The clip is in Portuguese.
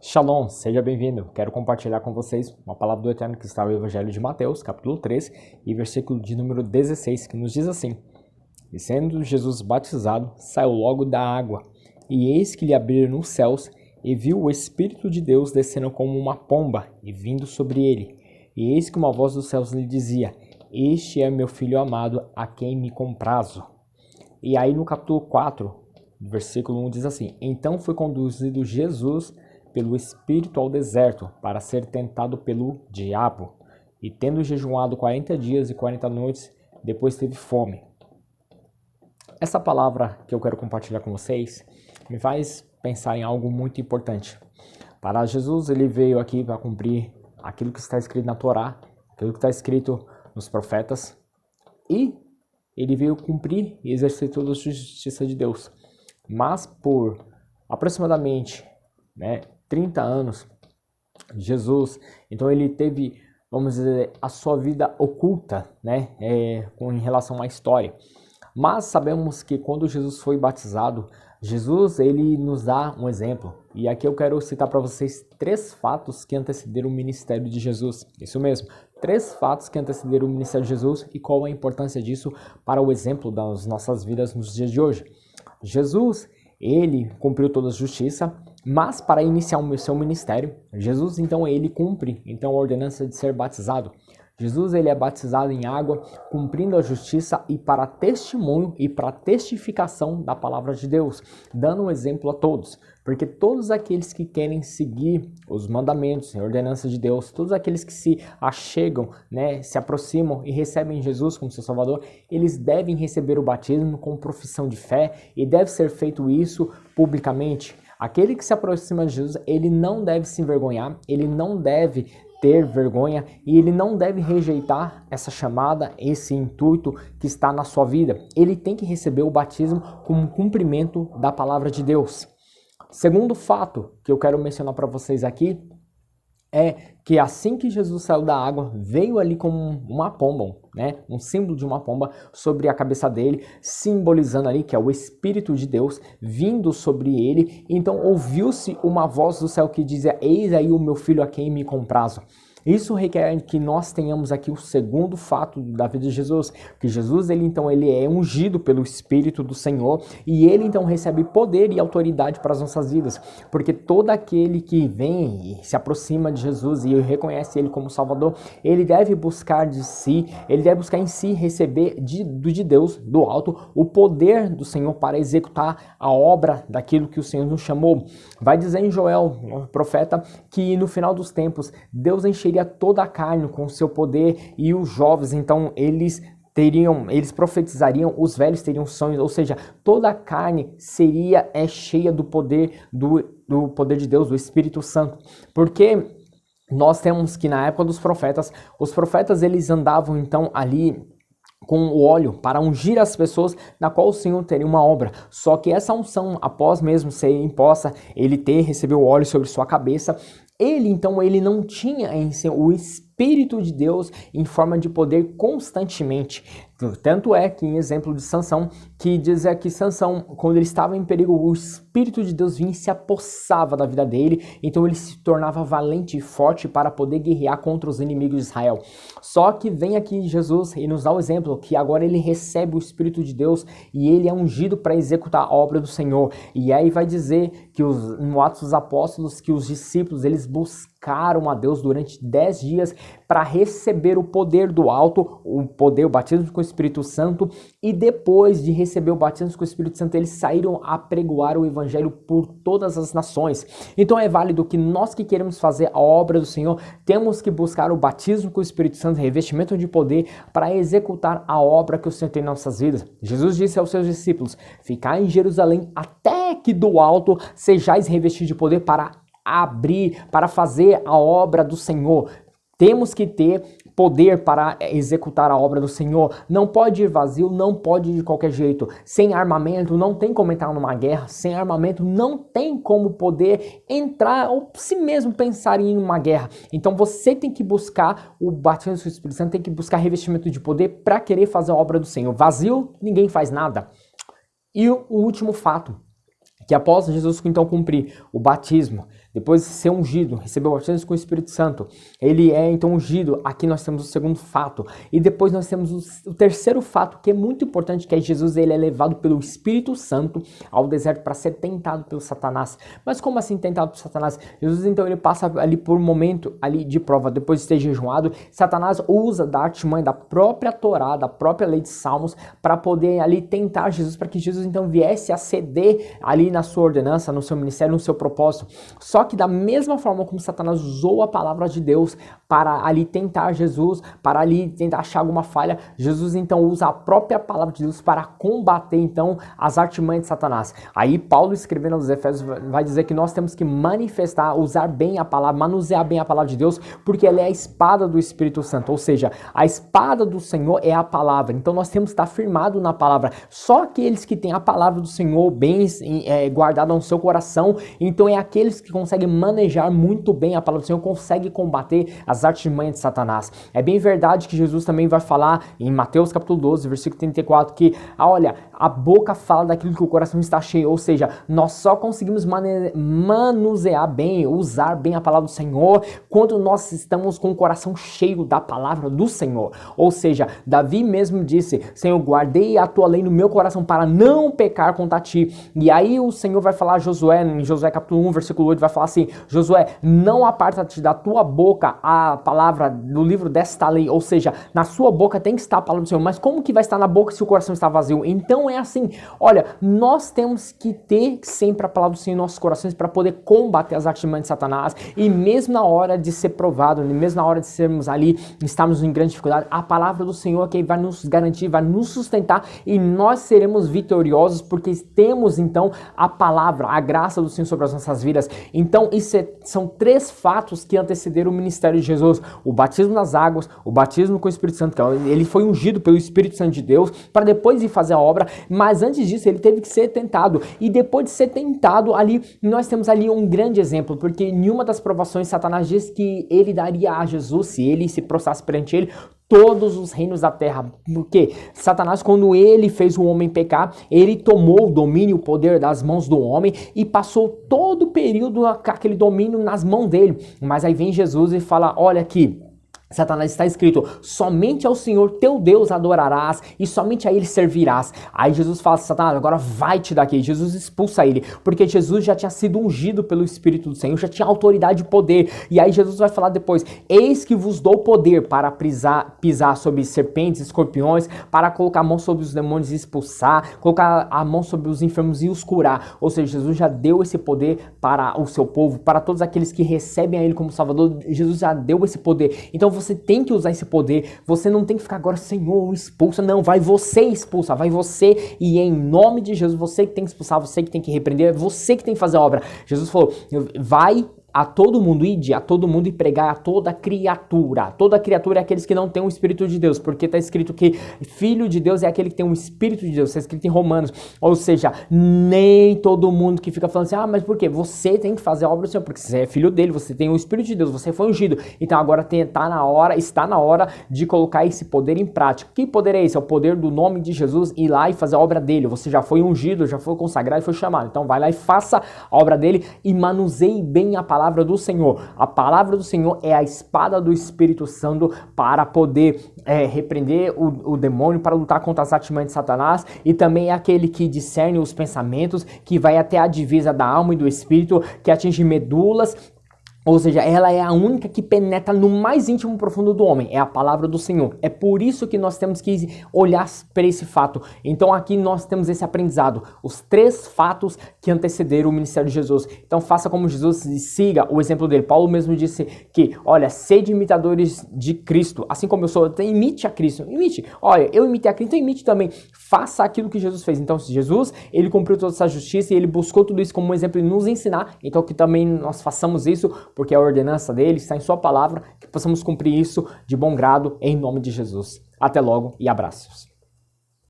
Shalom, seja bem-vindo. Quero compartilhar com vocês uma palavra do Eterno que está no Evangelho de Mateus, capítulo 3, e versículo de número 16, que nos diz assim: E sendo Jesus batizado, saiu logo da água, e eis que lhe abriram os céus, e viu o Espírito de Deus descendo como uma pomba e vindo sobre ele. E eis que uma voz dos céus lhe dizia: Este é meu Filho amado, a quem me comprazo. E aí no capítulo 4, versículo 1 diz assim: Então foi conduzido Jesus pelo Espírito ao deserto, para ser tentado pelo diabo. E tendo jejuado 40 dias e 40 noites, depois teve fome. Essa palavra que eu quero compartilhar com vocês me faz pensar em algo muito importante. Para Jesus, ele veio aqui para cumprir aquilo que está escrito na Torá, aquilo que está escrito nos profetas, e ele veio cumprir e exercer toda a justiça de Deus. Mas por aproximadamente 30 anos, Jesus, então ele teve, vamos dizer, a sua vida oculta, em relação à história. Mas sabemos que quando Jesus foi batizado, Jesus, ele nos dá um exemplo. E aqui eu quero citar para vocês 3 fatos que antecederam o ministério de Jesus. Isso mesmo, 3 fatos que antecederam o ministério de Jesus e qual a importância disso para o exemplo das nossas vidas nos dias de hoje. Jesus, ele cumpriu toda a justiça, mas para iniciar o seu ministério, Jesus, então, ele cumpre a ordenança de ser batizado. Jesus, ele é batizado em água, cumprindo a justiça e para testemunho e para testificação da palavra de Deus, dando um exemplo a todos. Porque todos aqueles que querem seguir os mandamentos e ordenanças de Deus, todos aqueles que se achegam, se aproximam e recebem Jesus como seu Salvador, eles devem receber o batismo com profissão de fé e deve ser feito isso publicamente. Aquele que se aproxima de Jesus, ele não deve se envergonhar, ele não deve ter vergonha e ele não deve rejeitar essa chamada, esse intuito que está na sua vida. Ele tem que receber o batismo como cumprimento da palavra de Deus. Segundo fato que eu quero mencionar para vocês aqui é que assim que Jesus saiu da água, veio ali como uma pomba, um símbolo de uma pomba sobre a cabeça dele, simbolizando ali que é o Espírito de Deus vindo sobre ele. Então ouviu-se uma voz do céu que dizia: Eis aí o meu filho a quem me comprazo. Isso requer que nós tenhamos aqui o segundo fato da vida de Jesus, que Jesus, ele é ungido pelo Espírito do Senhor e ele então recebe poder e autoridade para as nossas vidas, porque todo aquele que vem e se aproxima de Jesus e reconhece ele como Salvador, ele deve buscar de si, ele deve buscar em si receber de Deus, do alto, o poder do Senhor para executar a obra daquilo que o Senhor nos chamou. Vai dizer em Joel, o profeta, que no final dos tempos, Deus encheria toda a carne com o seu poder e os jovens, então, eles profetizariam, os velhos teriam sonhos, ou seja, toda a carne seria cheia do poder do poder de Deus, do Espírito Santo, porque nós temos que na época dos profetas, os profetas eles andavam então ali com o óleo para ungir as pessoas na qual o Senhor teria uma obra. Só que essa unção, após mesmo ser imposta, recebeu o óleo sobre sua cabeça, ele não tinha em si o Espírito de Deus em forma de poder constantemente. Tanto é que em exemplo de Sansão, que diz que Sansão, quando ele estava em perigo, o Espírito de Deus vinha e se apossava da vida dele, então ele se tornava valente e forte para poder guerrear contra os inimigos de Israel. Só que vem aqui Jesus e nos dá o exemplo que agora ele recebe o Espírito de Deus e ele é ungido para executar a obra do Senhor. E aí vai dizer que no Atos dos Apóstolos que os discípulos eles buscaram a Deus durante 10 dias para receber o poder do alto, o batismo com o Espírito Santo, e depois de receber o batismo com o Espírito Santo, eles saíram a pregoar o Evangelho por todas as nações. Então é válido que nós que queremos fazer a obra do Senhor, temos que buscar o batismo com o Espírito Santo, revestimento de poder, para executar a obra que o Senhor tem em nossas vidas. Jesus disse aos seus discípulos: Ficai em Jerusalém até que do alto sejais revestidos de poder para fazer a obra do Senhor. Temos que ter poder para executar a obra do Senhor. Não pode ir vazio, não pode ir de qualquer jeito. Sem armamento, não tem como entrar numa guerra. Sem armamento, não tem como poder entrar ou se mesmo pensar em uma guerra. Então você tem que buscar o batismo do Espírito Santo, tem que buscar revestimento de poder para querer fazer a obra do Senhor. Vazio, ninguém faz nada. E o último fato, que após Jesus então cumprir o batismo, depois de ser ungido, recebeu o batismo com o Espírito Santo, ele é então ungido. Aqui nós temos o segundo fato. E depois nós temos o terceiro fato, que é muito importante, que é Jesus, ele é levado pelo Espírito Santo ao deserto para ser tentado pelo Satanás. Mas como assim tentado por Satanás? Jesus então ele passa ali por um momento ali de prova, depois de ter jejuado. Satanás usa da artimanha da própria Torá, da própria lei de Salmos, para poder ali tentar Jesus, para que Jesus então viesse a ceder ali na sua ordenança, no seu ministério, no seu propósito. Só que da mesma forma como Satanás usou a palavra de Deus para ali tentar Jesus, para ali tentar achar alguma falha, Jesus então usa a própria palavra de Deus para combater então as artimanhas de Satanás. Aí Paulo, escrevendo aos Efésios, vai dizer que nós temos que manifestar, usar bem a palavra, manusear bem a palavra de Deus, porque ela é a espada do Espírito Santo, ou seja, a espada do Senhor é a palavra. Então nós temos que estar firmado na palavra. Só aqueles que têm a palavra do Senhor bem guardada no seu coração, então é aqueles que conseguem manejar muito bem a palavra do Senhor, conseguem combater as artimanhas de Satanás. É bem verdade que Jesus também vai falar em Mateus capítulo 12, versículo 34, que olha, a boca fala daquilo que o coração está cheio, ou seja, nós só conseguimos manusear bem, usar bem a palavra do Senhor quando nós estamos com o coração cheio da palavra do Senhor. Ou seja, Davi mesmo disse: Senhor, guardei a tua lei no meu coração para não pecar contra ti. E aí o Senhor vai falar a Josué, em Josué capítulo 1, versículo 8, vai falar assim: Josué, não aparta-te da tua boca a palavra do livro desta lei, ou seja, na sua boca tem que estar a palavra do Senhor. Mas como que vai estar na boca se o coração está vazio? Então é assim, olha, nós temos que ter sempre a palavra do Senhor em nossos corações para poder combater as artimanhas de Satanás, e mesmo na hora de ser provado, mesmo na hora de sermos ali, estarmos em grande dificuldade, a palavra do Senhor é que vai nos garantir, vai nos sustentar, e nós seremos vitoriosos porque temos então a palavra, a graça do Senhor sobre as nossas vidas. Então são três fatos que antecederam o ministério de Jesus: o batismo nas águas, o batismo com o Espírito Santo, que ele foi ungido pelo Espírito Santo de Deus para depois ir fazer a obra, mas antes disso ele teve que ser tentado, e depois de ser tentado ali, nós temos ali um grande exemplo, porque em uma das provações Satanás diz que ele daria a Jesus, se ele se prostrasse perante ele, todos os reinos da terra. Porque Satanás, quando ele fez o homem pecar, ele tomou o domínio, o poder das mãos do homem e passou todo o período aquele domínio nas mãos dele. Mas aí vem Jesus e fala: olha aqui, Satanás, está escrito: somente ao Senhor teu Deus adorarás e somente a ele servirás. Aí Jesus fala: Satanás, agora vai-te daqui. Jesus expulsa ele, porque Jesus já tinha sido ungido pelo Espírito do Senhor, já tinha autoridade e poder. E aí Jesus vai falar depois: eis que vos dou poder para pisar sobre serpentes, escorpiões, para colocar a mão sobre os demônios e expulsar, colocar a mão sobre os enfermos e os curar. Ou seja, Jesus já deu esse poder para o seu povo, para todos aqueles que recebem a ele como Salvador. Jesus já deu esse poder. Então você tem que usar esse poder. Você não tem que ficar agora: Senhor, expulsa. Não, vai você expulsa, vai você, e em nome de Jesus, você que tem que expulsar, você que tem que repreender, é você que tem que fazer a obra. Jesus falou: vai a todo mundo, ide a todo mundo e pregar a toda criatura. Toda criatura é aqueles que não têm o Espírito de Deus, porque está escrito que filho de Deus é aquele que tem o Espírito de Deus, está escrito em Romanos. Ou seja, nem todo mundo que fica falando assim: ah, mas por quê? Você tem que fazer a obra do Senhor, porque você é filho dele, você tem o Espírito de Deus, você foi ungido. Então agora está na hora de colocar esse poder em prática. Que poder é esse? É o poder do nome de Jesus, ir lá e fazer a obra dele. Você já foi ungido, já foi consagrado e foi chamado. Então vai lá e faça a obra dele e manuseie bem a palavra do Senhor. A palavra do Senhor é a espada do Espírito Santo para poder repreender o demônio, para lutar contra as artimanhas de Satanás, e também é aquele que discerne os pensamentos, que vai até a divisa da alma e do espírito, que atinge medulas. Ou seja, ela é a única que penetra no mais íntimo profundo do homem. É a palavra do Senhor. É por isso que nós temos que olhar para esse fato. Então aqui nós temos esse aprendizado. Os três fatos que antecederam o ministério de Jesus. Então faça como Jesus e siga o exemplo dele. Paulo mesmo disse que, olha, sede imitadores de Cristo. Assim como eu sou, então imite a Cristo. Imite. Olha, eu imitei a Cristo, então imite também. Faça aquilo que Jesus fez. Então Jesus, ele cumpriu toda essa justiça e ele buscou tudo isso como um exemplo e nos ensinar. Então que também nós façamos isso, porque a ordenança dele está em sua palavra, que possamos cumprir isso de bom grado, em nome de Jesus. Até logo e abraços.